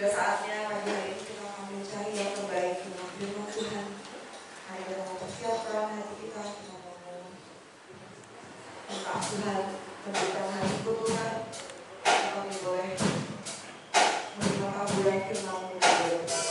Sudah saatnya pagi hari ini kita mencari yang terbaik dalam firman Tuhan. Mari kita mempersiapkan hati kita minta Tuhan memberikan hati Tuhan. Kami boleh menerima kabulan firman Tuhan.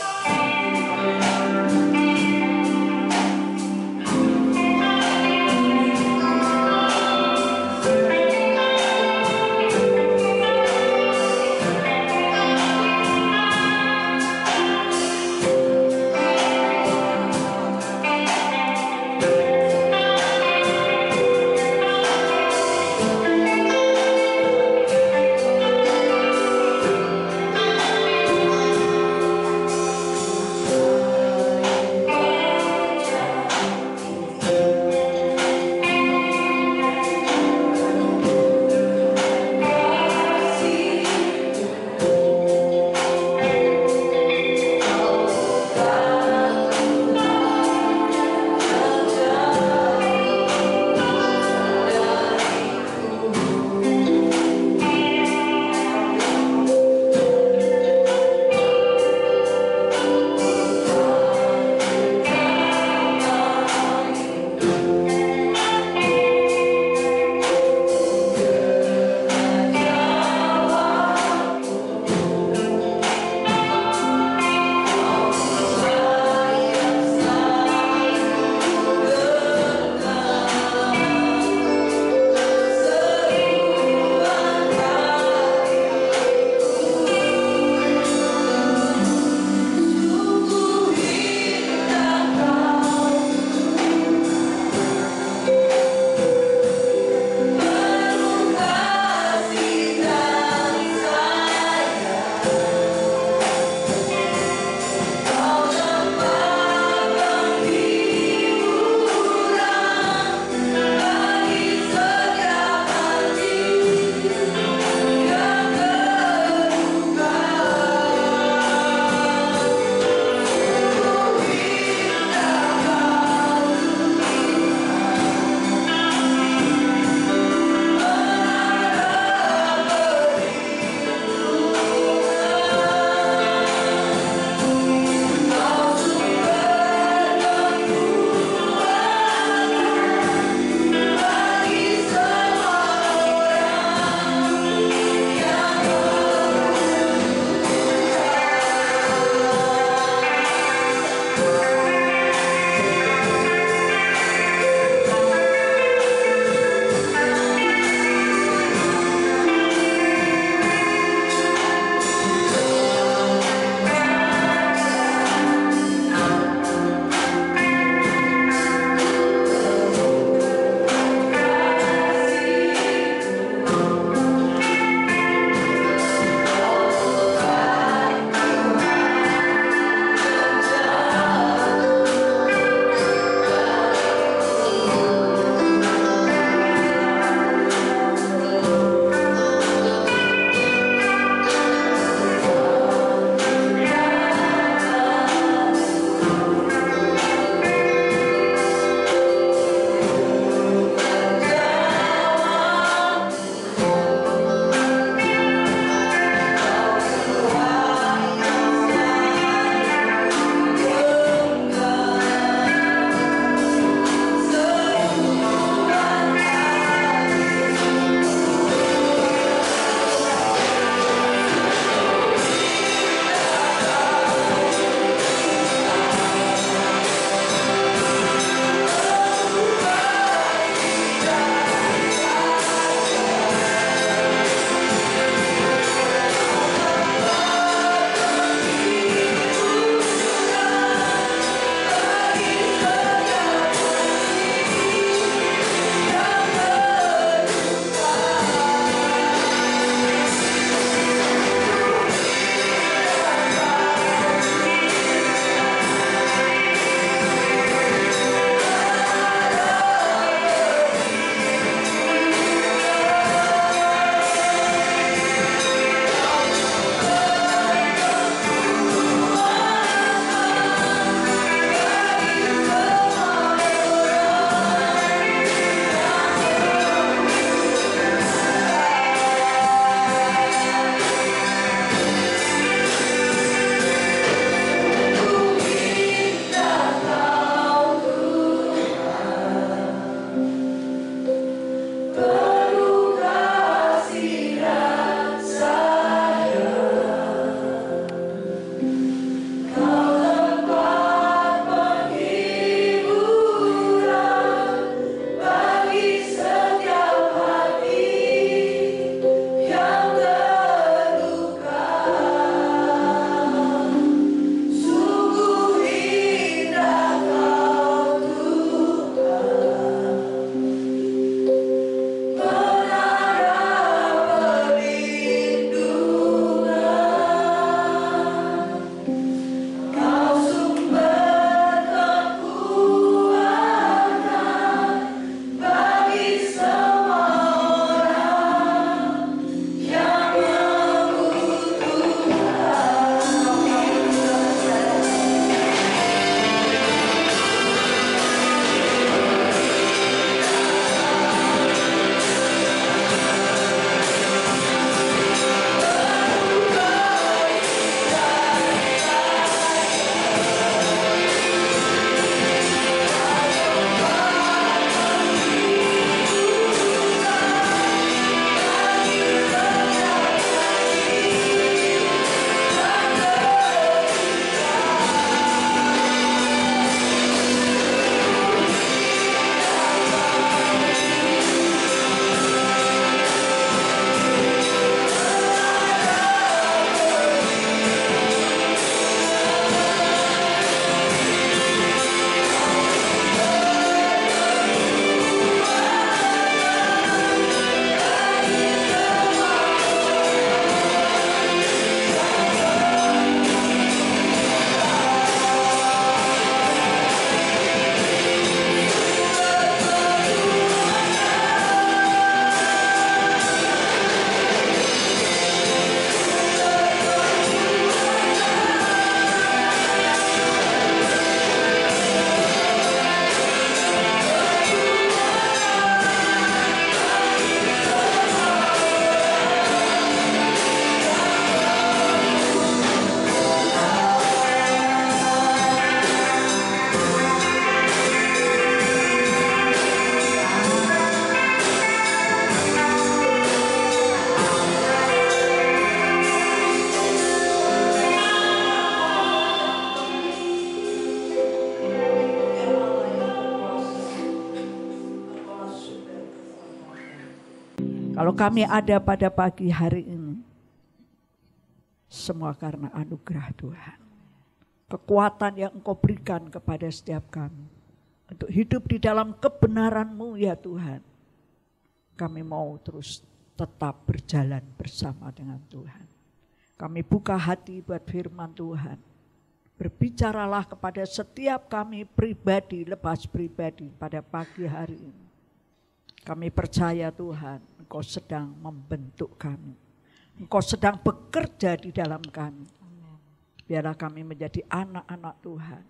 Kalau kami ada pada pagi hari ini, semua karena anugerah Tuhan. Kekuatan yang Engkau berikan kepada setiap kami. Untuk hidup di dalam kebenaran-Mu ya Tuhan. Kami mau terus tetap berjalan bersama dengan Tuhan. Kami buka hati buat firman Tuhan. Berbicaralah kepada setiap kami pribadi, lepas pribadi pada pagi hari ini. Kami percaya Tuhan, Engkau sedang membentuk kami. Engkau sedang bekerja di dalam kami. Biarlah kami menjadi anak-anak Tuhan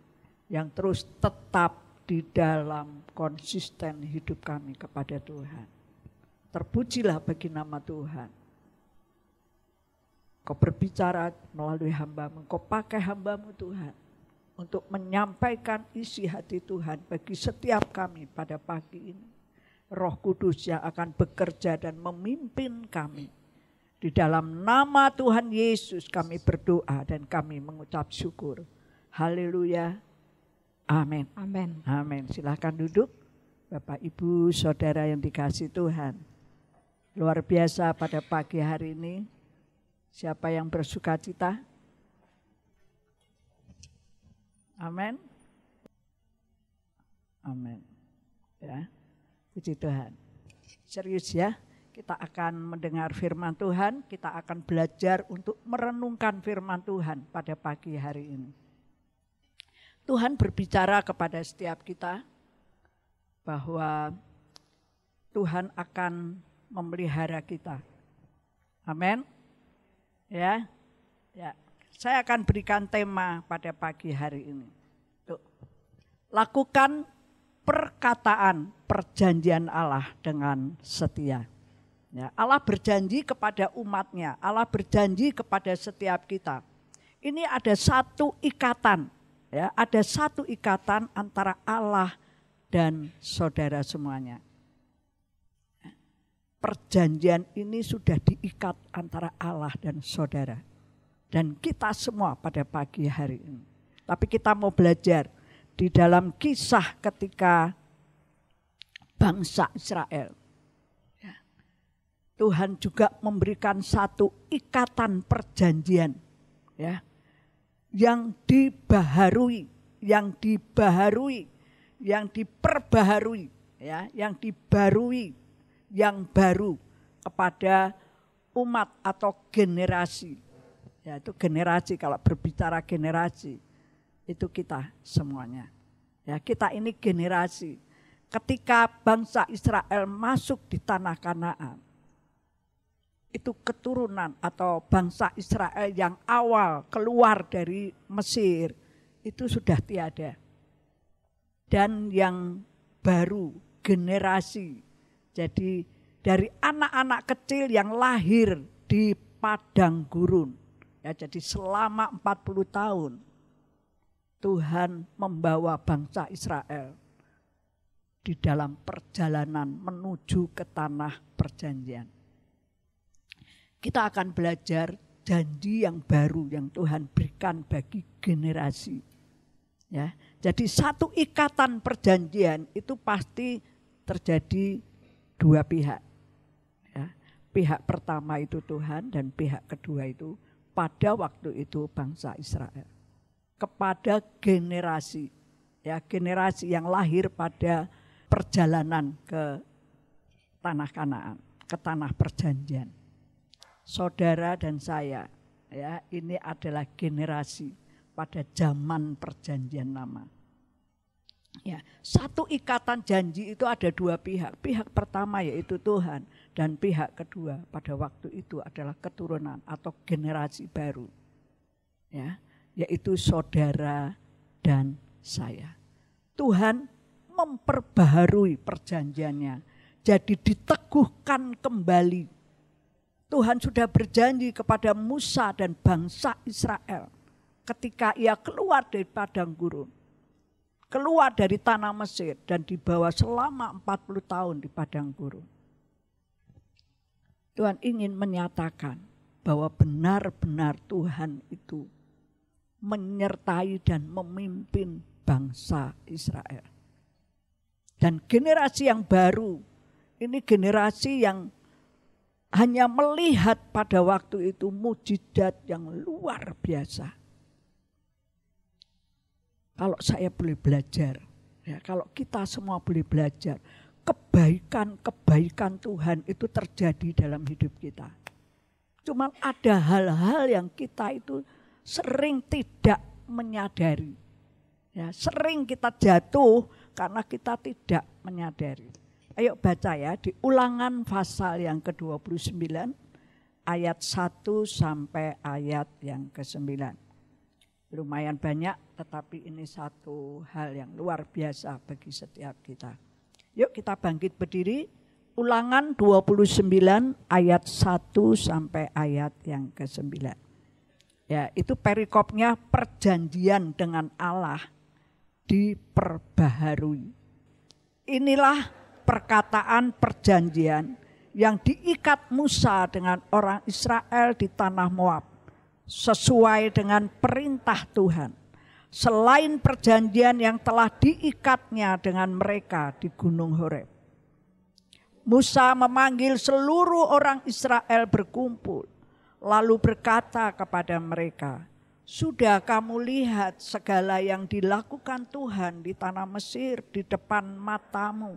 yang terus tetap di dalam konsisten hidup kami kepada Tuhan. Terpujilah bagi nama Tuhan. Kau berbicara melalui hamba-Mu, Kau pakai hamba-Mu Tuhan untuk menyampaikan isi hati Tuhan bagi setiap kami pada pagi ini. Roh Kudus yang akan bekerja dan memimpin kami. Di dalam nama Tuhan Yesus kami berdoa dan kami mengucap syukur. Haleluya. Amin. Amin. Amin. Silakan duduk. Bapak, Ibu, Saudara yang dikasihi Tuhan. Luar biasa pada pagi hari ini. Siapa yang bersuka cita? Amin. Amin. Ya, puji Tuhan. Serius ya, kita akan mendengar firman Tuhan, kita akan belajar untuk merenungkan firman Tuhan pada pagi hari ini. Tuhan berbicara kepada setiap kita bahwa Tuhan akan memelihara kita. Amin. Ya, saya akan berikan tema pada pagi hari ini. Tuh. Lakukan perkataan perjanjian Allah dengan setia. Ya, Allah berjanji kepada umatnya, Allah berjanji kepada setiap kita. Ini ada satu ikatan, ya, ada satu ikatan antara Allah dan saudara semuanya. Perjanjian ini sudah diikat antara Allah dan saudara. Dan kita semua pada pagi hari ini. Tapi kita mau belajar di dalam kisah ketika bangsa Israel. Tuhan juga memberikan satu ikatan perjanjian. Ya, yang dibaharui, yang diperbaharui. Ya, yang dibarui. Yang baru kepada umat atau generasi. Ya, itu generasi, kalau berbicara generasi itu kita semuanya. Ya, kita ini generasi. Ketika bangsa Israel masuk di tanah Kanaan, itu keturunan atau bangsa Israel yang awal keluar dari Mesir itu sudah tiada. Dan yang baru generasi. Jadi dari anak-anak kecil yang lahir di padang gurun. Ya, jadi selama 40 tahun Tuhan membawa bangsa Israel di dalam perjalanan menuju ke tanah perjanjian. Kita akan belajar janji yang baru yang Tuhan berikan bagi generasi. Ya, jadi satu ikatan perjanjian itu pasti terjadi dua pihak. Ya, pihak pertama itu Tuhan dan pihak kedua itu pada waktu itu bangsa Israel. Kepada generasi, ya, generasi yang lahir pada perjalanan ke tanah Kanaan, ke tanah perjanjian. Saudara dan saya, ya, ini adalah generasi pada zaman perjanjian lama. Ya, satu ikatan janji itu ada dua pihak. Pihak pertama yaitu Tuhan dan pihak kedua pada waktu itu adalah keturunan atau generasi baru. Ya, yaitu saudara dan saya. Tuhan memperbaharui perjanjiannya. Jadi diteguhkan kembali. Tuhan sudah berjanji kepada Musa dan bangsa Israel ketika ia keluar dari padang gurun. Keluar dari tanah Mesir dan dibawa selama 40 tahun di padang gurun. Tuhan ingin menyatakan bahwa benar-benar Tuhan itu menyertai dan memimpin bangsa Israel. Dan generasi yang baru, ini generasi yang hanya melihat pada waktu itu mujizat yang luar biasa. Kalau saya boleh belajar, ya, kalau kita semua boleh belajar, kebaikan-kebaikan Tuhan itu terjadi dalam hidup kita. Cuma ada hal-hal yang kita itu sering tidak menyadari. Ya, sering kita jatuh karena kita tidak menyadari. Ayo baca ya, di Ulangan pasal yang ke-29 ayat 1 sampai ayat yang ke-9. Lumayan banyak, tetapi ini satu hal yang luar biasa bagi setiap kita. Yuk kita bangkit berdiri. Ulangan 29 ayat 1 sampai ayat yang ke-9. Ya, itu perikopnya perjanjian dengan Allah diperbaharui. Inilah perkataan perjanjian yang diikat Musa dengan orang Israel di tanah Moab sesuai dengan perintah Tuhan. Selain perjanjian yang telah diikatnya dengan mereka di Gunung Horeb. Musa memanggil seluruh orang Israel berkumpul, lalu berkata kepada mereka, "Sudah kamu lihat segala yang dilakukan Tuhan di tanah Mesir di depan matamu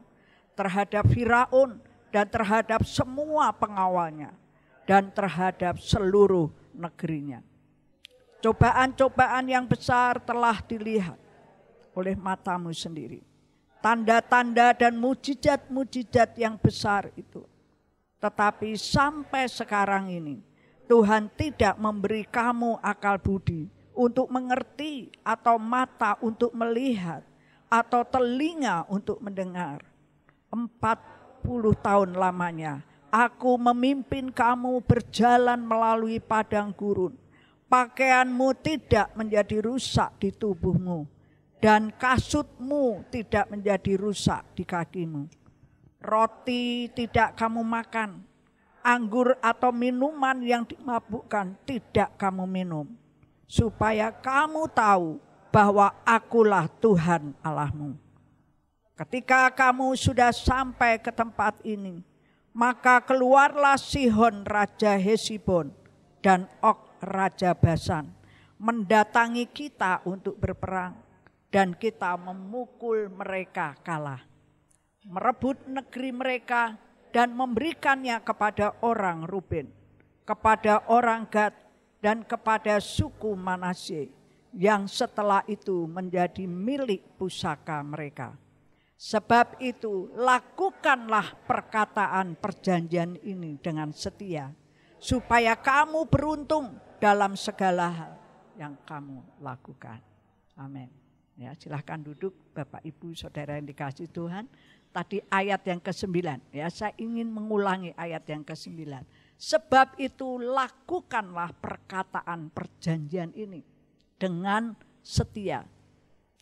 terhadap Firaun dan terhadap semua pengawalnya dan terhadap seluruh negerinya. Cobaan-cobaan yang besar telah dilihat oleh matamu sendiri. Tanda-tanda dan mujizat-mujizat yang besar itu. Tetapi sampai sekarang ini Tuhan tidak memberi kamu akal budi untuk mengerti atau mata untuk melihat atau telinga untuk mendengar. 40 tahun lamanya aku memimpin kamu berjalan melalui padang gurun. Pakaianmu tidak menjadi rusak di tubuhmu. Dan kasutmu tidak menjadi rusak di kakimu. Roti tidak kamu makan, anggur atau minuman yang dimabukkan tidak kamu minum. Supaya kamu tahu bahwa akulah Tuhan Allahmu. Ketika kamu sudah sampai ke tempat ini, maka keluarlah Sihon Raja Hesibon dan Og Raja Basan mendatangi kita untuk berperang. Dan kita memukul mereka kalah, merebut negeri mereka dan memberikannya kepada orang Ruben, kepada orang Gad dan kepada suku Manasye yang setelah itu menjadi milik pusaka mereka. Sebab itu lakukanlah perkataan perjanjian ini dengan setia, supaya kamu beruntung dalam segala hal yang kamu lakukan. Amin. Ya, silahkan duduk Bapak Ibu Saudara yang dikasihi Tuhan. Tadi ayat yang ke-9, ya, saya ingin mengulangi ayat yang ke-9. Sebab itu lakukanlah perkataan perjanjian ini dengan setia,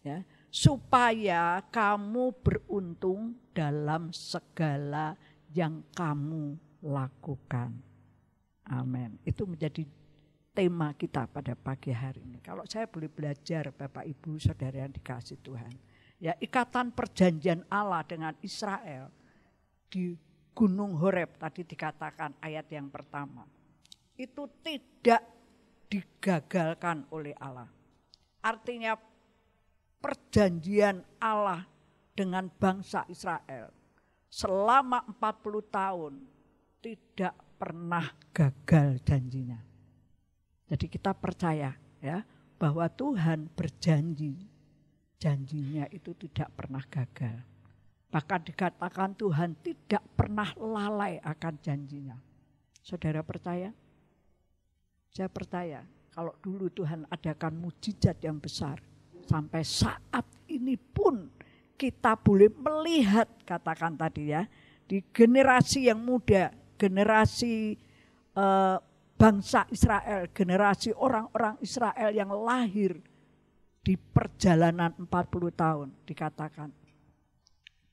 ya, supaya kamu beruntung dalam segala yang kamu lakukan. Amin. Itu menjadi tema kita pada pagi hari ini. Kalau saya boleh belajar Bapak Ibu Saudara yang dikasihi Tuhan. Ya, ikatan perjanjian Allah dengan Israel di Gunung Horeb tadi dikatakan ayat yang pertama. Itu tidak digagalkan oleh Allah. Artinya perjanjian Allah dengan bangsa Israel selama 40 tahun tidak pernah gagal janjinya. Jadi kita percaya, ya, bahwa Tuhan berjanji, janjinya itu tidak pernah gagal. Bahkan dikatakan Tuhan tidak pernah lalai akan janjinya. Saudara percaya? Saya percaya kalau dulu Tuhan adakan mujizat yang besar. Sampai saat ini pun kita boleh melihat, katakan tadi ya, di generasi yang muda, generasi bangsa Israel, generasi orang-orang Israel yang lahir di perjalanan 40 tahun, dikatakan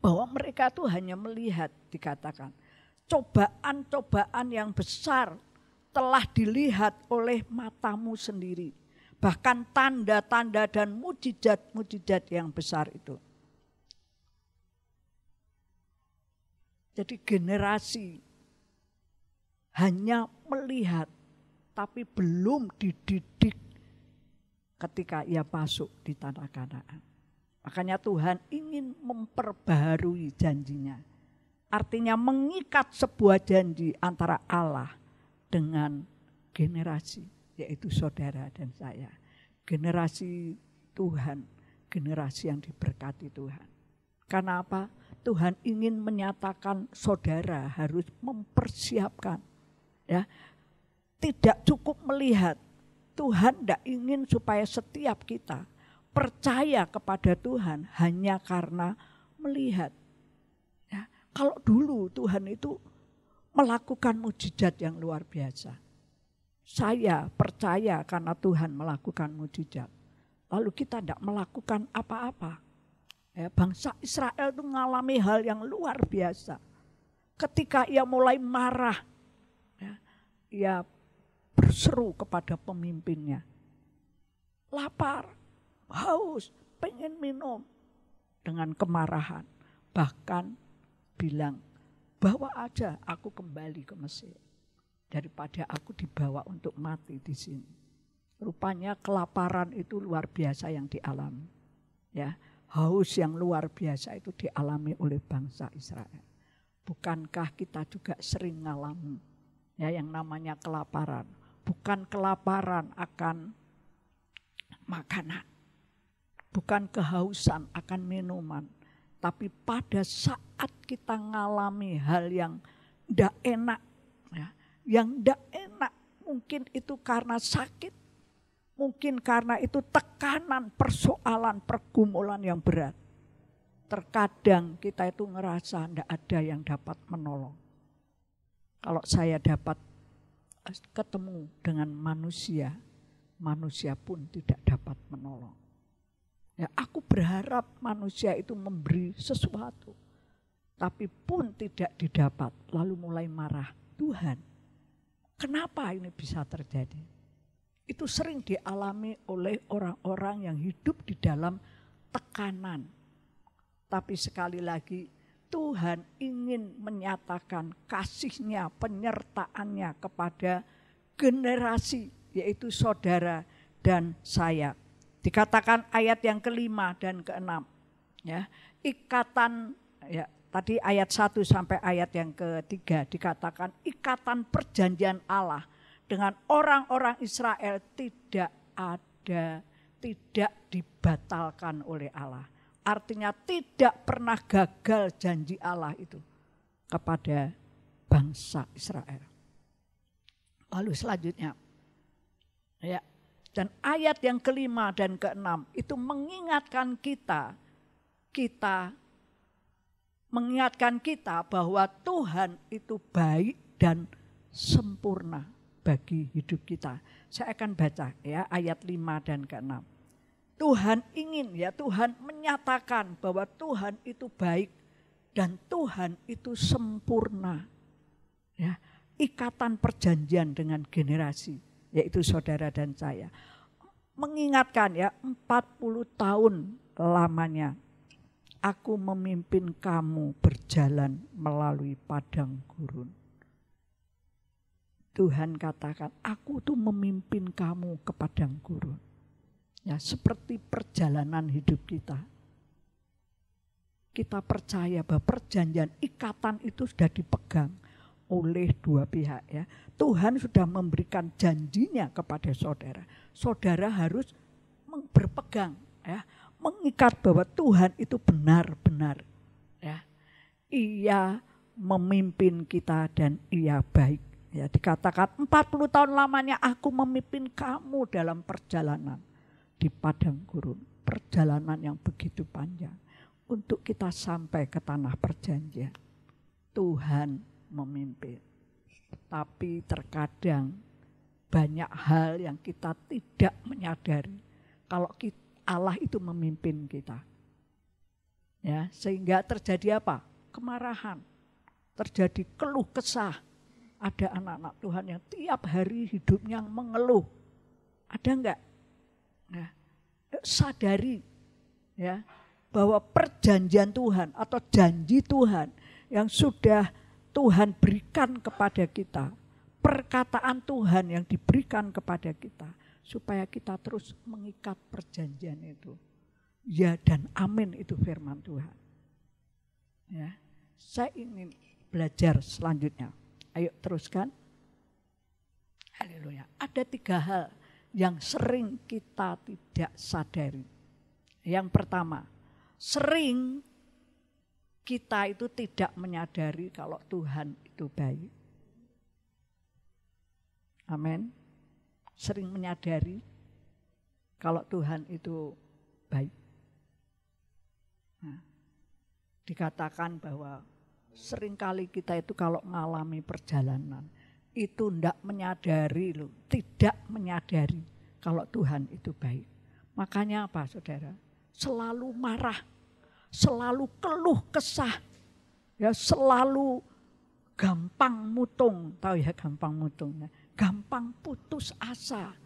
bahwa mereka itu hanya melihat, dikatakan cobaan-cobaan yang besar telah dilihat oleh matamu sendiri. Bahkan tanda-tanda dan mujizat-mujizat yang besar itu. Jadi generasi hanya melihat, tapi belum dididik ketika ia masuk di tanah Kanaan. Makanya Tuhan ingin memperbaharui janjinya. Artinya mengikat sebuah janji antara Allah dengan generasi, yaitu saudara dan saya. Generasi Tuhan, generasi yang diberkati Tuhan. Karena apa? Tuhan ingin menyatakan saudara harus mempersiapkan. Ya, tidak cukup melihat. Tuhan tidak ingin supaya setiap kita percaya kepada Tuhan hanya karena melihat. Ya, kalau dulu Tuhan itu melakukan mujizat yang luar biasa. Saya percaya karena Tuhan melakukan mujizat. Lalu kita tidak melakukan apa-apa. Ya, bangsa Israel itu mengalami hal yang luar biasa. Ketika ia mulai marah, ya, ia berseru kepada pemimpinnya. Lapar, haus, pengen minum. Dengan kemarahan. Bahkan bilang, bawa aja aku kembali ke Mesir. Daripada aku dibawa untuk mati di sini. Rupanya kelaparan itu luar biasa yang dialami. Ya, haus yang luar biasa itu dialami oleh bangsa Israel. Bukankah kita juga sering mengalami ya yang namanya kelaparan? Bukan kelaparan akan makanan, bukan kehausan akan minuman, tapi pada saat kita mengalami hal yang tidak enak, ya, yang tidak enak, mungkin itu karena sakit, mungkin karena itu tekanan, persoalan, pergumulan yang berat. Terkadang kita itu ngerasa tidak ada yang dapat menolong. Kalau saya dapat ketemu dengan manusia, manusia pun tidak dapat menolong. Ya, aku berharap manusia itu memberi sesuatu, tapi pun tidak didapat, lalu mulai marah. Tuhan, kenapa ini bisa terjadi? Itu sering dialami oleh orang-orang yang hidup di dalam tekanan. Tapi sekali lagi, Tuhan ingin menyatakan kasih-Nya, penyertaannya kepada generasi, yaitu saudara dan saya. Dikatakan ayat yang kelima dan keenam. Ya, ikatan, ya, tadi ayat 1 sampai ayat yang ketiga dikatakan ikatan perjanjian Allah dengan orang-orang Israel tidak ada, tidak dibatalkan oleh Allah. Artinya tidak pernah gagal janji Allah itu kepada bangsa Israel. Lalu selanjutnya, ya, dan ayat yang kelima dan keenam itu mengingatkan mengingatkan kita bahwa Tuhan itu baik dan sempurna bagi hidup kita. Saya akan baca ya ayat 5 dan ke-6. Tuhan ingin, ya, Tuhan menyatakan bahwa Tuhan itu baik dan Tuhan itu sempurna. Ya, ikatan perjanjian dengan generasi, yaitu saudara dan saya. Mengingatkan, ya, 40 tahun lamanya aku memimpin kamu berjalan melalui padang gurun. Tuhan katakan, aku tuh memimpin kamu ke padang gurun. Ya, seperti perjalanan hidup kita. Kita percaya bahwa perjanjian ikatan itu sudah dipegang oleh dua pihak, ya. Tuhan sudah memberikan janjinya kepada saudara. Saudara harus berpegang, ya, mengikat bahwa Tuhan itu benar-benar, ya. Ia memimpin kita dan ia baik. Ya, dikatakan 40 tahun lamanya aku memimpin kamu dalam perjalanan di padang gurun, perjalanan yang begitu panjang untuk kita sampai ke tanah perjanjian. Tuhan memimpin. Tapi terkadang banyak hal yang kita tidak menyadari kalau Allah itu memimpin kita. Ya, sehingga terjadi apa? Kemarahan. Terjadi keluh kesah. Ada anak-anak Tuhan yang tiap hari hidupnya mengeluh. Ada enggak? Nah, sadari, ya, bahwa perjanjian Tuhan atau janji Tuhan yang sudah Tuhan berikan kepada kita perkataan Tuhan yang diberikan kepada kita, supaya kita terus mengikat perjanjian itu. Ya dan amin itu firman Tuhan. Ya, saya ingin belajar selanjutnya. Ayo teruskan. Haleluya. Ada 3 hal yang sering kita tidak sadari. Yang pertama, sering kita itu tidak menyadari kalau Tuhan itu baik. Amin. Sering menyadari kalau Tuhan itu baik. Nah, dikatakan bahwa seringkali kita itu kalau mengalami perjalanan itu tidak menyadari loh, tidak menyadari kalau Tuhan itu baik. Makanya apa saudara? Selalu marah, selalu keluh kesah, ya selalu gampang mutung, tahu ya gampang mutung, ya? Gampang putus asa.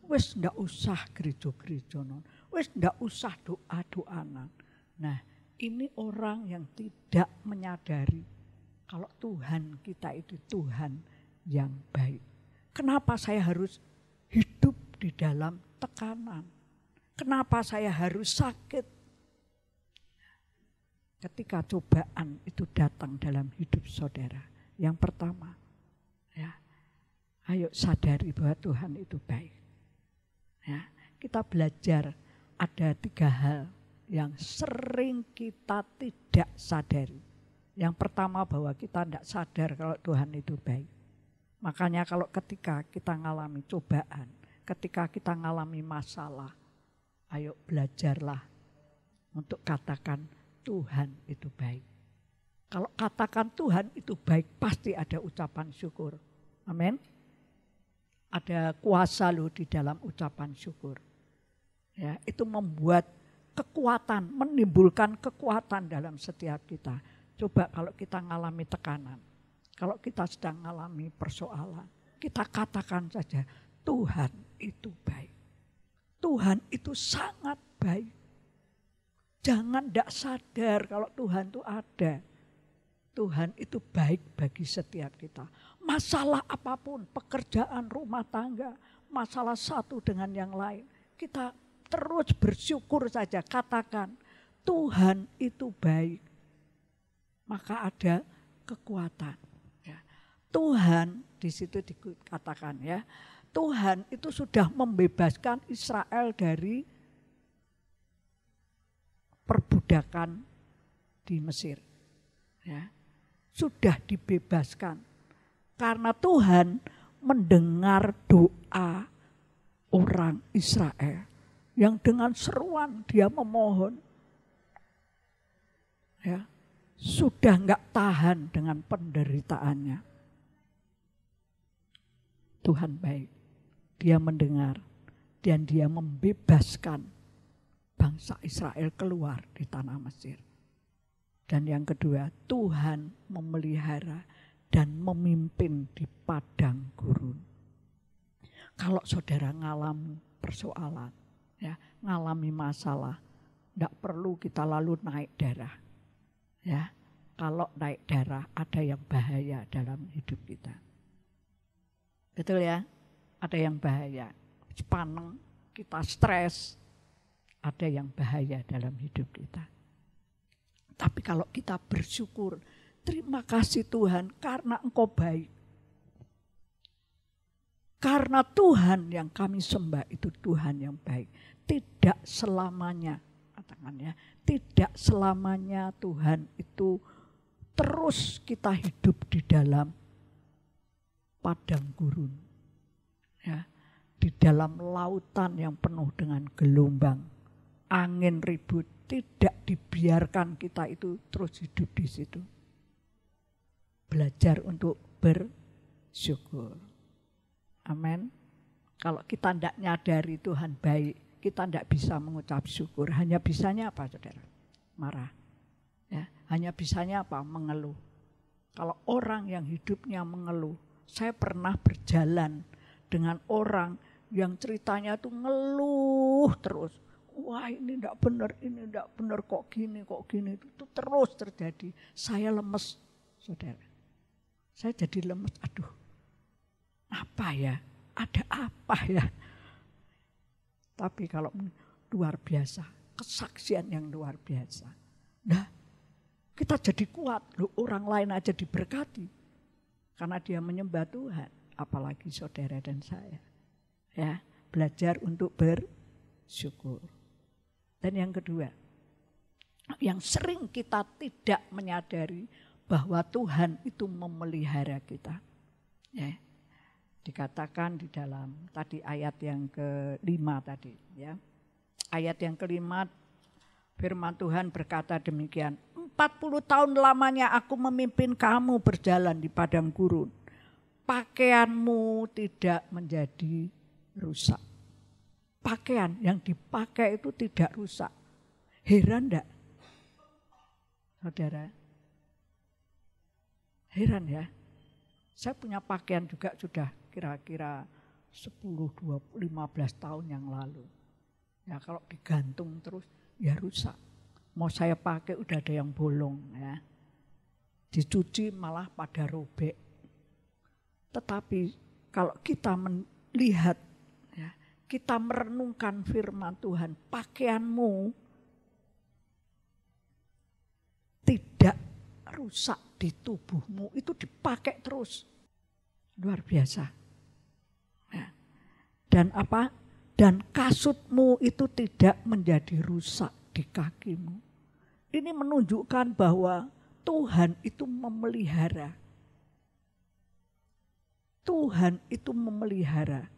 Wis ndak usah gereja-gereja non, wis ndak usah doa-doanan. Nah, ini orang yang tidak menyadari kalau Tuhan kita itu Tuhan yang baik. Kenapa saya harus hidup di dalam tekanan? Kenapa saya harus sakit? Ketika cobaan itu datang dalam hidup saudara, yang pertama, ya, ayo sadari bahwa Tuhan itu baik. Ya, kita belajar ada 3 hal yang sering kita tidak sadari. Yang pertama bahwa kita tidak sadar kalau Tuhan itu baik. Makanya kalau ketika kita mengalami cobaan, ketika kita mengalami masalah, ayo belajarlah untuk katakan Tuhan itu baik. Kalau katakan Tuhan itu baik, pasti ada ucapan syukur. Amin. Ada kuasa loh di dalam ucapan syukur. Ya, itu membuat kekuatan, menimbulkan kekuatan dalam setiap kita. Coba kalau kita mengalami tekanan, kalau kita sedang mengalami persoalan, kita katakan saja Tuhan itu baik. Tuhan itu sangat baik. Jangan tidak sadar kalau Tuhan itu ada. Tuhan itu baik bagi setiap kita. Masalah apapun, pekerjaan, rumah tangga, masalah satu dengan yang lain. Kita terus bersyukur saja, katakan Tuhan itu baik. Maka ada kekuatan. Ya. Tuhan di situ dikatakan ya, Tuhan itu sudah membebaskan Israel dari perbudakan di Mesir. Ya. Sudah dibebaskan. Karena Tuhan mendengar doa orang Israel yang dengan seruan dia memohon. Ya, sudah enggak tahan dengan penderitaannya. Tuhan baik. Dia mendengar dan dia membebaskan bangsa Israel keluar di tanah Mesir. Dan yang kedua, Tuhan memelihara dan memimpin di padang gurun. Kalau saudara ngalami persoalan, ya, ngalami masalah, tidak perlu kita lalu naik darah. Ya, kalau naik darah ada yang bahaya dalam hidup kita. Betul ya? Ada yang bahaya. Paneng, kita stres, ada yang bahaya dalam hidup kita. Tapi kalau kita bersyukur, terima kasih Tuhan karena Engkau baik. Karena Tuhan yang kami sembah itu Tuhan yang baik. Tidak selamanya, katakan ya, tidak selamanya Tuhan itu terus kita hidup di dalam padang gurun. Ya, di dalam lautan yang penuh dengan gelombang, angin ribut. Tidak dibiarkan kita itu terus hidup di situ. Belajar untuk bersyukur. Amin. Kalau kita tidak nyadari Tuhan baik, kita tidak bisa mengucap syukur. Hanya bisanya apa saudara? Marah. Ya, hanya bisanya apa? Mengeluh. Kalau orang yang hidupnya mengeluh, saya pernah berjalan dengan orang yang ceritanya tuh ngeluh terus. Wah ini tidak benar kok gini. Itu terus terjadi. Saya lemes saudara. Saya jadi lemes, aduh. Apa ya? Ada apa ya? Tapi kalau luar biasa, kesaksian yang luar biasa. Nah, kita jadi kuat, loh, orang lain aja diberkati. Karena dia menyembah Tuhan, apalagi saudara dan saya. Ya, belajar untuk bersyukur. Dan yang kedua, yang sering kita tidak menyadari bahwa Tuhan itu memelihara kita. Ya. Dikatakan di dalam tadi ayat yang ke-5 tadi, ya. Ayat yang ke-5 firman Tuhan berkata demikian, 40 tahun lamanya aku memimpin kamu berjalan di padang gurun. Pakaianmu tidak menjadi rusak. Pakaian yang dipakai itu tidak rusak. Heran enggak? Saudara? Heran ya? Saya punya pakaian juga sudah kira-kira 10, 20, 15 tahun yang lalu. Ya kalau digantung terus ya rusak. Mau saya pakai udah ada yang bolong ya. Dicuci malah pada robek. Tetapi kalau kita melihat, ya, kita merenungkan firman Tuhan, pakaianmu tidak rusak di tubuhmu, itu dipakai terus. Luar biasa. Dan apa? Dan kasutmu itu tidak menjadi rusak di kakimu. Ini menunjukkan bahwa Tuhan itu memelihara. Tuhan itu memelihara.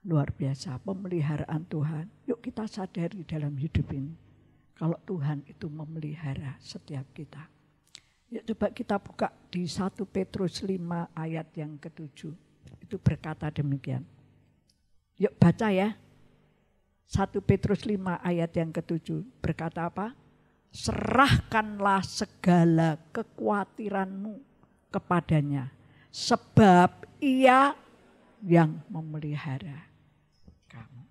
Luar biasa pemeliharaan Tuhan. Yuk kita sadari dalam hidup ini. Kalau Tuhan itu memelihara setiap kita. Yuk coba kita buka di 1 Petrus 5 ayat yang ke-7. Itu berkata demikian. Yuk baca ya. 1 Petrus 5 ayat yang ke-7 berkata apa? Serahkanlah segala kekhawatiranmu kepadanya. Sebab ia yang memelihara kamu.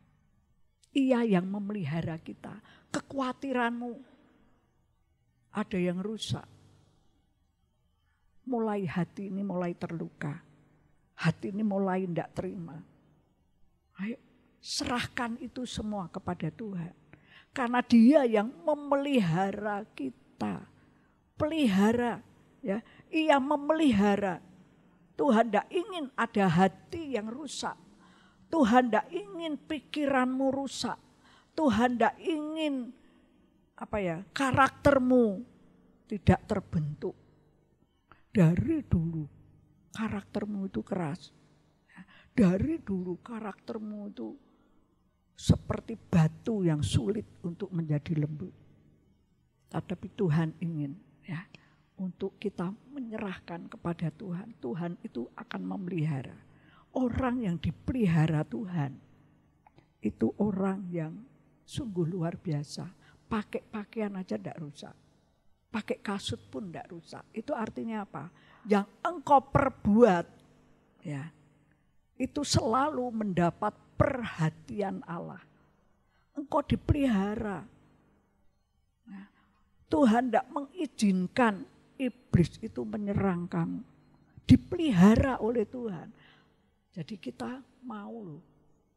Ia yang memelihara kita. Kekhawatiranmu ada yang rusak. Mulai hati ini mulai terluka. Hati ini mulai tidak terima. Ayo serahkan itu semua kepada Tuhan. Karena Dia yang memelihara kita. Pelihara. Ya, Ia memelihara. Tuhan tidak ingin ada hati yang rusak. Tuhan tidak ingin pikiranmu rusak. Tuhan tidak ingin karaktermu tidak terbentuk. Dari dulu karaktermu itu keras. Dari dulu karaktermu itu seperti batu yang sulit untuk menjadi lembut. Tetapi Tuhan ingin untuk kita menyerahkan kepada Tuhan. Tuhan itu akan memelihara. Orang yang dipelihara Tuhan itu orang yang sungguh luar biasa. Pakai pakaian aja tidak rusak. Pakai kasut pun tidak rusak. Itu artinya apa? Yang engkau perbuat itu selalu mendapat perhatian Allah. Engkau dipelihara. Tuhan tidak mengizinkan iblis itu menyerang kamu. Dipelihara oleh Tuhan. Jadi kita mau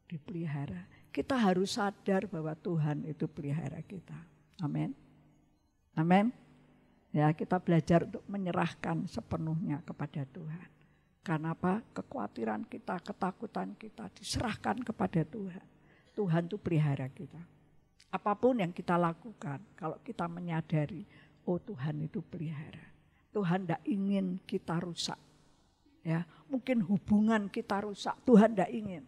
dipelihara. Kita harus sadar bahwa Tuhan itu pelihara kita. Amin. Amin. Ya, kita belajar untuk menyerahkan sepenuhnya kepada Tuhan. Karena apa? Kekhawatiran kita, ketakutan kita diserahkan kepada Tuhan. Tuhan itu pelihara kita. Apapun yang kita lakukan, kalau kita menyadari, oh Tuhan itu pelihara. Tuhan tidak ingin kita rusak. Ya, mungkin hubungan kita rusak, Tuhan tidak ingin.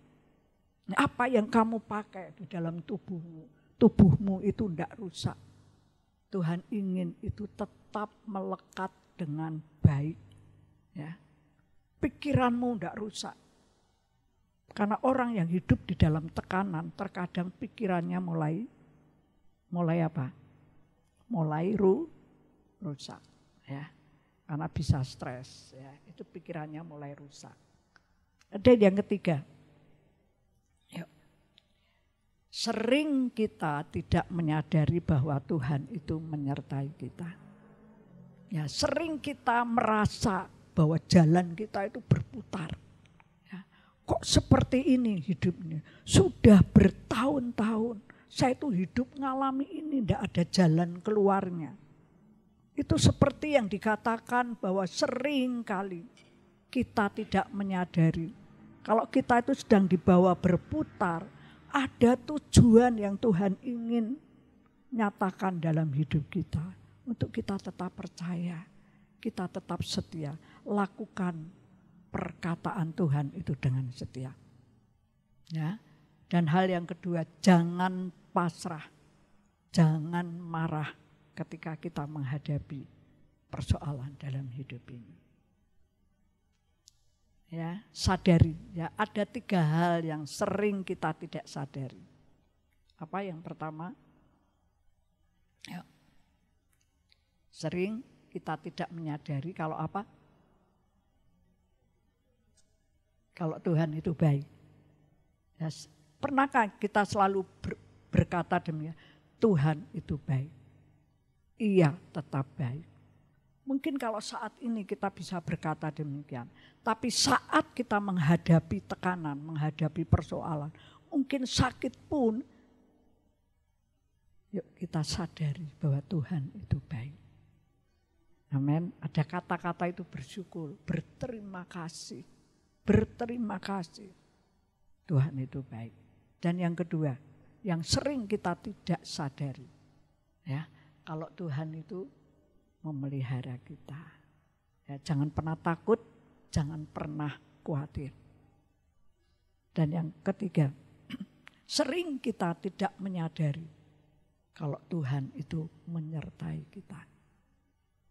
Apa yang kamu pakai di dalam tubuhmu itu tidak rusak. Tuhan ingin itu tetap melekat dengan baik. Ya. Pikiranmu tidak rusak. Karena orang yang hidup di dalam tekanan, terkadang pikirannya mulai apa? Mulai rusak. Ya. Karena bisa stres. Ya. Itu pikirannya mulai rusak. Ada yang ketiga. Sering kita tidak menyadari bahwa Tuhan itu menyertai kita. Ya, sering kita merasa bahwa jalan kita itu berputar. kok seperti ini hidupnya. Sudah bertahun-tahun saya itu hidup ngalami ini, tidak ada jalan keluarnya. Itu seperti yang dikatakan bahwa sering kali kita tidak menyadari. Kalau kita itu sedang dibawa berputar, ada tujuan yang Tuhan ingin nyatakan dalam hidup kita. Untuk kita tetap percaya, kita tetap setia, lakukan perkataan Tuhan itu dengan setia. Ya. Dan hal yang kedua, jangan pasrah, jangan marah ketika kita menghadapi persoalan dalam hidup ini. Ya, sadari, ya ada 3 hal yang sering kita tidak sadari. Apa yang pertama? Ya. Sering kita tidak menyadari kalau apa? Kalau Tuhan itu baik. Ya, pernahkah kita selalu berkata demikian, Tuhan itu baik. Ia tetap baik. Mungkin kalau saat ini kita bisa berkata demikian. Tapi saat kita menghadapi tekanan, menghadapi persoalan, mungkin sakit pun, yuk kita sadari bahwa Tuhan itu baik. Amin. Ada kata-kata itu bersyukur, berterima kasih. Berterima kasih. Tuhan itu baik. Dan yang kedua, yang sering kita tidak sadari. Ya, kalau Tuhan itu memelihara kita. Ya, jangan pernah takut, jangan pernah khawatir. Dan yang ketiga, sering kita tidak menyadari kalau Tuhan itu menyertai kita.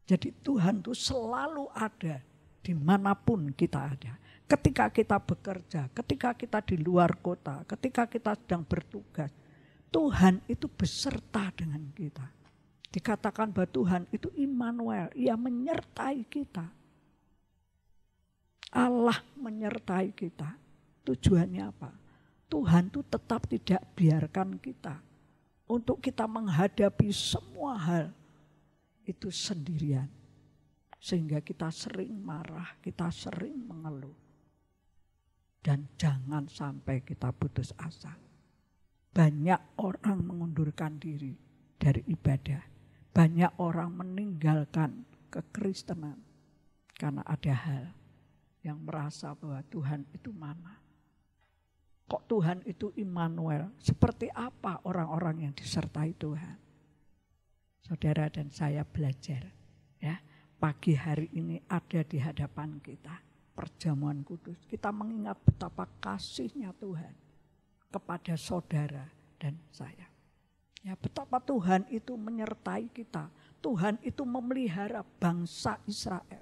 Jadi Tuhan itu selalu ada dimanapun kita ada. Ketika kita bekerja, ketika kita di luar kota, ketika kita sedang bertugas, Tuhan itu beserta dengan kita. Dikatakan bahwa Tuhan itu Immanuel, Ia menyertai kita. Allah menyertai kita. Tujuannya apa? Tuhan itu tetap tidak biarkan kita untuk kita menghadapi semua hal itu sendirian. Sehingga kita sering marah, kita sering mengeluh. Dan jangan sampai kita putus asa. Banyak orang mengundurkan diri dari ibadah. Banyak orang meninggalkan kekristenan karena ada hal yang merasa bahwa Tuhan itu mana. Kok Tuhan itu Immanuel? Seperti apa orang-orang yang disertai Tuhan? Saudara dan saya belajar, ya, pagi hari ini ada di hadapan kita perjamuan kudus. Kita mengingat betapa kasihnya Tuhan kepada saudara dan saya. Ya, betapa Tuhan itu menyertai kita. Tuhan itu memelihara bangsa Israel.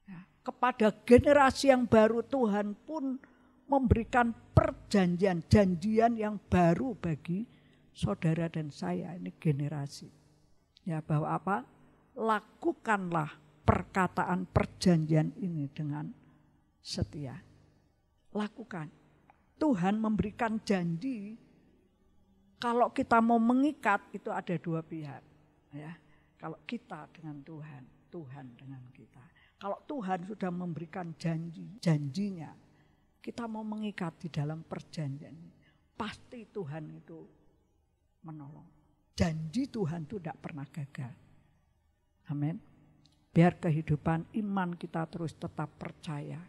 Ya, kepada generasi yang baru Tuhan pun memberikan perjanjian, janjian yang baru bagi saudara dan saya, ini generasi. Ya, bahwa apa? Lakukanlah perkataan perjanjian ini dengan setia. Lakukan. Tuhan memberikan janji. Kalau kita mau mengikat itu ada 2 pihak. Ya. Kalau kita dengan Tuhan, Tuhan dengan kita. Kalau Tuhan sudah memberikan janjinya, kita mau mengikat di dalam perjanjian, pasti Tuhan itu menolong. Janji Tuhan itu tidak pernah gagal. Amin. Biar kehidupan iman kita terus tetap percaya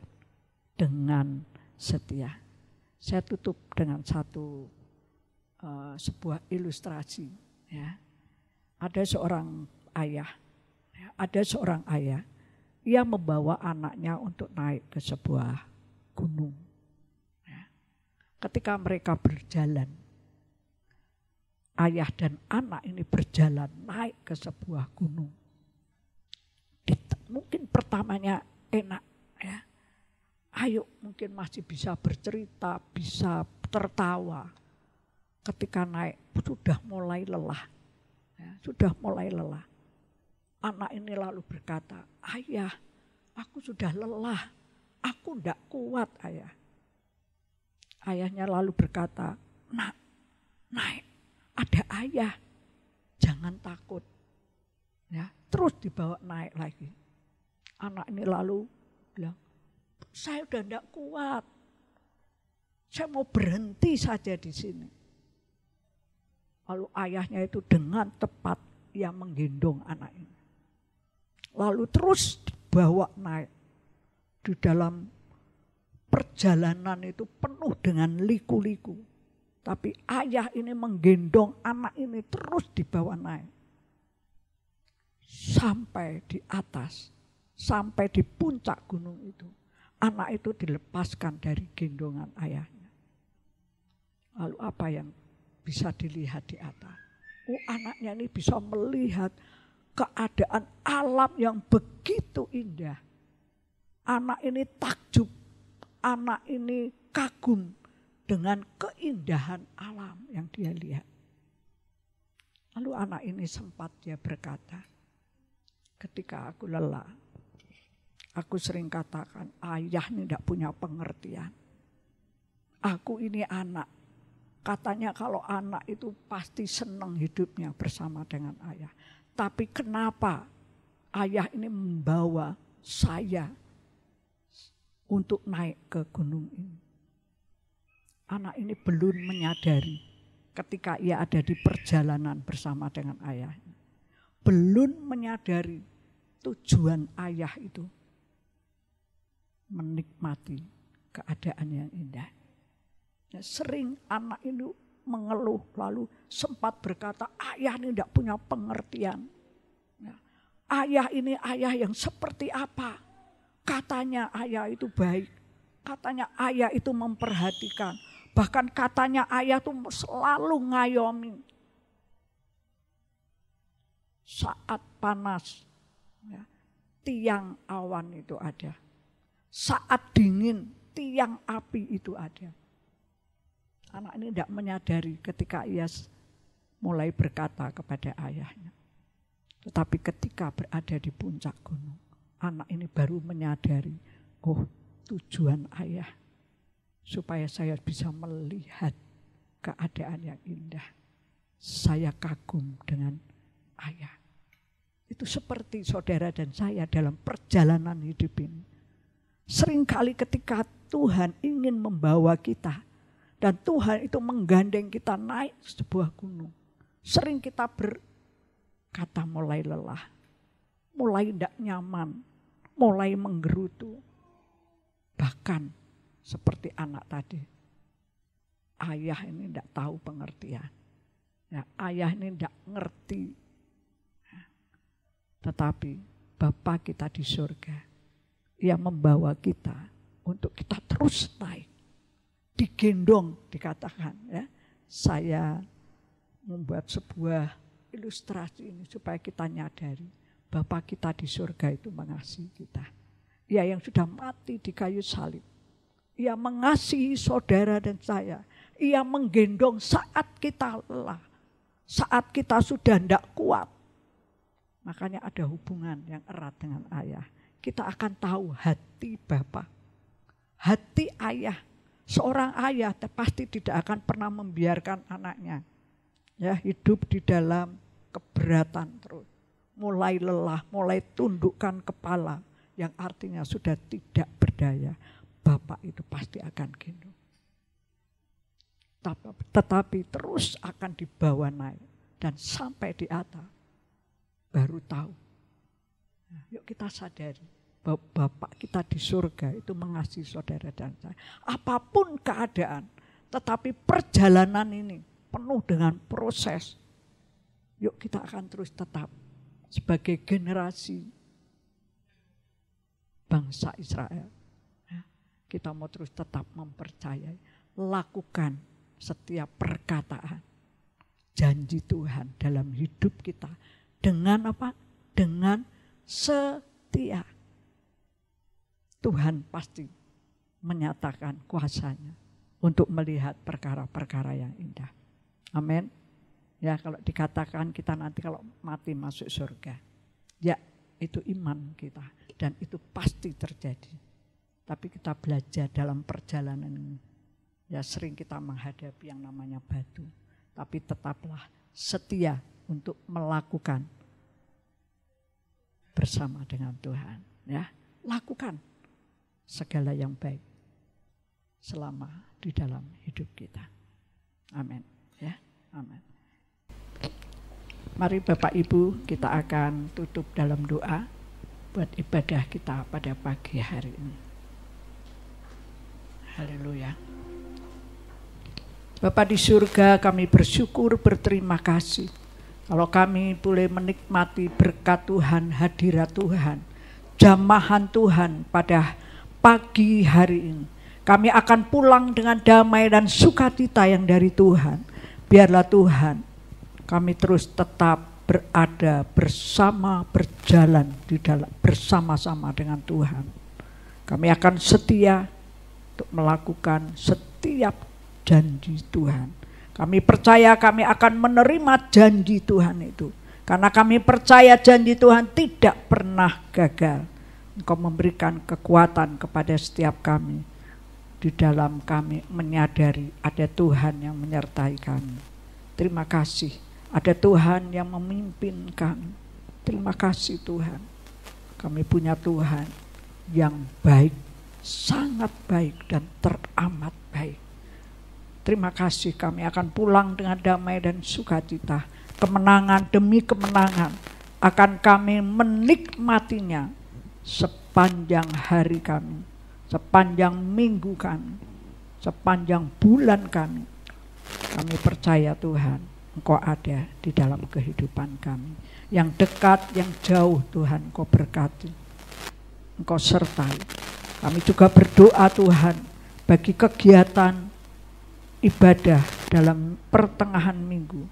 dengan setia. Saya tutup dengan sebuah ilustrasi. Ya. Ada seorang ayah, ia membawa anaknya untuk naik ke sebuah gunung. Ya. Ketika mereka berjalan, ayah dan anak ini berjalan naik ke sebuah gunung. Mungkin pertamanya enak, ya. Ayo mungkin masih bisa bercerita, bisa tertawa. Ketika naik sudah mulai lelah. Ya, sudah mulai lelah. Anak ini lalu berkata, ayah aku sudah lelah, aku tidak kuat ayah. Ayahnya lalu berkata, nak, naik, ada ayah, jangan takut. Ya, terus dibawa naik lagi. Anak ini lalu bilang, saya udah tidak kuat, Saya mau berhenti saja di sini. Lalu ayahnya itu dengan tepat ia menggendong anak ini. Lalu terus dibawa naik. Di dalam perjalanan itu penuh dengan liku-liku. Tapi ayah ini menggendong anak ini terus dibawa naik. Sampai di atas, sampai di puncak gunung itu. Anak itu dilepaskan dari gendongan ayahnya. Lalu apa yang bisa dilihat di atas? Oh, anaknya ini bisa melihat keadaan alam yang begitu indah. Anak ini takjub, anak ini kagum dengan keindahan alam yang dia lihat. Lalu anak ini sempat dia berkata, ketika aku lelah, aku sering katakan ayah ini tidak punya pengertian. Aku ini anak. Katanya kalau anak itu pasti senang hidupnya bersama dengan ayah. Tapi kenapa ayah ini membawa saya untuk naik ke gunung ini? Anak ini belum menyadari ketika ia ada di perjalanan bersama dengan ayahnya. Belum menyadari tujuan ayah itu menikmati keadaan yang indah. Ya, sering anak itu mengeluh lalu sempat berkata ayah ini tidak punya pengertian. Ya, ayah ini ayah yang seperti apa? Katanya ayah itu baik. Katanya ayah itu memperhatikan. Bahkan katanya ayah itu selalu ngayomi. Saat panas, ya, tiang awan itu ada. Saat dingin, tiang api itu ada. Anak ini tidak menyadari ketika ia mulai berkata kepada ayahnya. Tetapi ketika berada di puncak gunung, anak ini baru menyadari, oh tujuan ayah supaya saya bisa melihat keadaan yang indah. Saya kagum dengan ayah. Itu seperti saudara dan saya dalam perjalanan hidup ini. Seringkali ketika Tuhan ingin membawa kita dan Tuhan itu menggandeng kita naik sebuah gunung. Sering kita berkata mulai lelah, mulai tidak nyaman, mulai menggerutu. Bahkan seperti anak tadi, ayah ini tidak tahu pengertian. Ya, ayah ini tidak ngerti. Tetapi Bapa kita di surga, Ia membawa kita untuk kita terus naik. Digendong dikatakan ya. Saya membuat sebuah ilustrasi ini supaya kita nyadari Bapa kita di surga itu mengasihi kita. Ia yang sudah mati di kayu salib. Ia mengasihi saudara dan saya. Ia menggendong saat kita lelah. Saat kita sudah tidak kuat. Makanya ada hubungan yang erat dengan ayah. Kita akan tahu hati Bapa. Hati ayah. Seorang ayah pasti tidak akan pernah membiarkan anaknya ya hidup di dalam keberatan terus. Mulai lelah, mulai tundukkan kepala yang artinya sudah tidak berdaya. Bapak itu pasti akan gendong. Tetapi terus akan dibawa naik dan sampai di atas baru tahu. Nah, yuk kita sadari. Bapak kita di surga itu mengasihi saudara dan saya. Apapun keadaan, tetapi perjalanan ini penuh dengan proses. Yuk kita akan terus tetap sebagai generasi bangsa Israel. Kita mau terus tetap mempercayai, lakukan setiap perkataan janji Tuhan dalam hidup kita. Dengan apa? Dengan setia. Tuhan pasti menyatakan kuasanya untuk melihat perkara-perkara yang indah. Amin. Ya kalau dikatakan kita nanti kalau mati masuk surga. Ya itu iman kita dan itu pasti terjadi. Tapi kita belajar dalam perjalanan ini. Ya sering kita menghadapi yang namanya batu. Tapi tetaplah setia untuk melakukan bersama dengan Tuhan. Ya lakukan segala yang baik. selama di dalam hidup kita. Amin. Ya, amin. Mari Bapak Ibu, kita akan tutup dalam doa buat ibadah kita pada pagi hari ini. Haleluya. Bapa di surga, kami bersyukur, berterima kasih kalau kami boleh menikmati berkat Tuhan, hadirat Tuhan, jamahan Tuhan pada pagi hari ini. Kami akan pulang dengan damai dan sukacita yang dari Tuhan. Biarlah Tuhan, kami terus tetap berada bersama, berjalan di dalam bersama-sama dengan Tuhan. Kami akan setia untuk melakukan setiap janji Tuhan. Kami percaya kami akan menerima janji Tuhan itu. Karena kami percaya janji Tuhan tidak pernah gagal. Engkau memberikan kekuatan kepada setiap kami. Di dalam kami menyadari ada Tuhan yang menyertai kami. Terima kasih, ada Tuhan yang memimpin kami. Terima kasih Tuhan. Kami punya Tuhan yang baik, sangat baik dan teramat baik. Terima kasih, kami akan pulang dengan damai dan sukacita. Kemenangan demi kemenangan akan kami menikmatinya sepanjang hari kami, sepanjang minggu kami, sepanjang bulan kami. Kami percaya Tuhan, Engkau ada di dalam kehidupan kami. Yang dekat, yang jauh Tuhan Engkau berkati, Engkau sertai. Kami juga berdoa Tuhan bagi kegiatan ibadah dalam pertengahan minggu.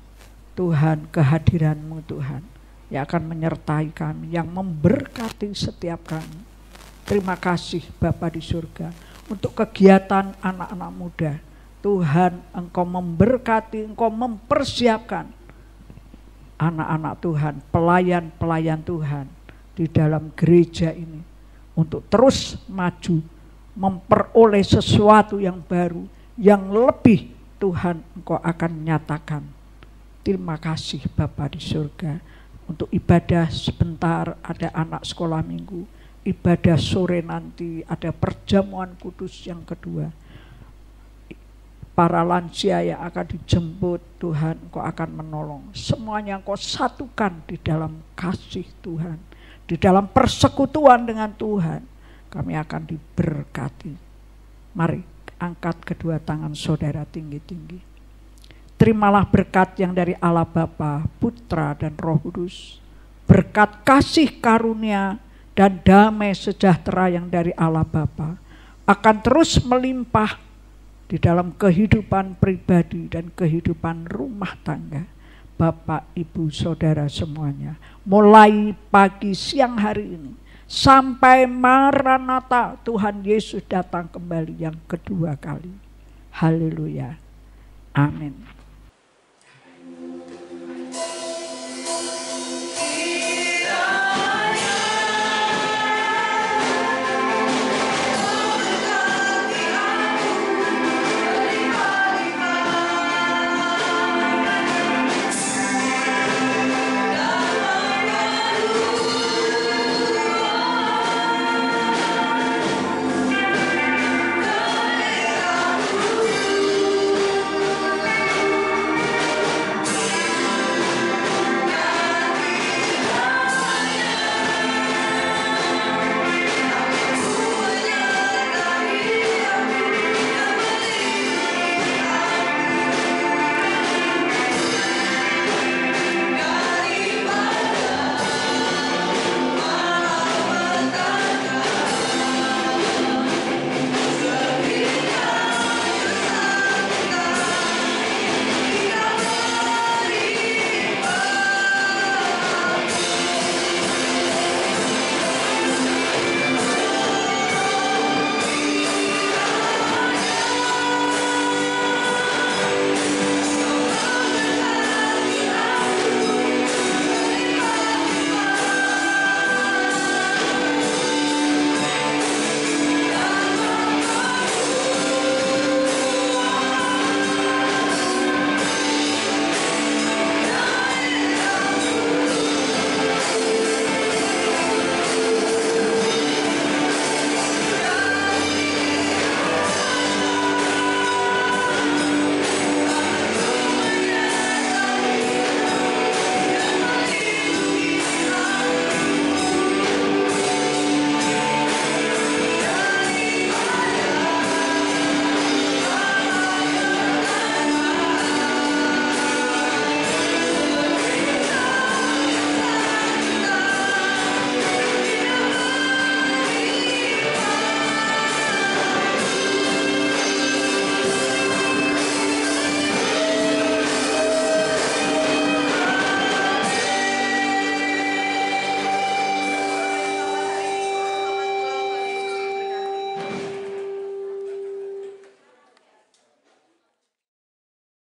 Tuhan, kehadiran-Mu Tuhan yang akan menyertai kami, yang memberkati setiap kami. Terima kasih Bapa di surga untuk kegiatan anak-anak muda. Tuhan, Engkau memberkati, Engkau mempersiapkan anak-anak Tuhan, pelayan-pelayan Tuhan di dalam gereja ini untuk terus maju, memperoleh sesuatu yang baru, yang lebih Tuhan Engkau akan nyatakan. Terima kasih Bapa di surga untuk ibadah sebentar, ada anak sekolah minggu, ibadah sore nanti, ada perjamuan kudus yang kedua. Para lansia yang akan dijemput, Tuhan Engkau akan menolong. Semuanya Engkau satukan di dalam kasih Tuhan, di dalam persekutuan dengan Tuhan. Kami akan diberkati. Mari angkat kedua tangan saudara tinggi-tinggi. Terimalah berkat yang dari Allah Bapa, Putra dan Roh Kudus. Berkat kasih karunia dan damai sejahtera yang dari Allah Bapa akan terus melimpah di dalam kehidupan pribadi dan kehidupan rumah tangga Bapak, Ibu, Saudara semuanya. Mulai pagi siang hari ini sampai Maranatha Tuhan Yesus datang kembali yang kedua kali. Haleluya. Amin.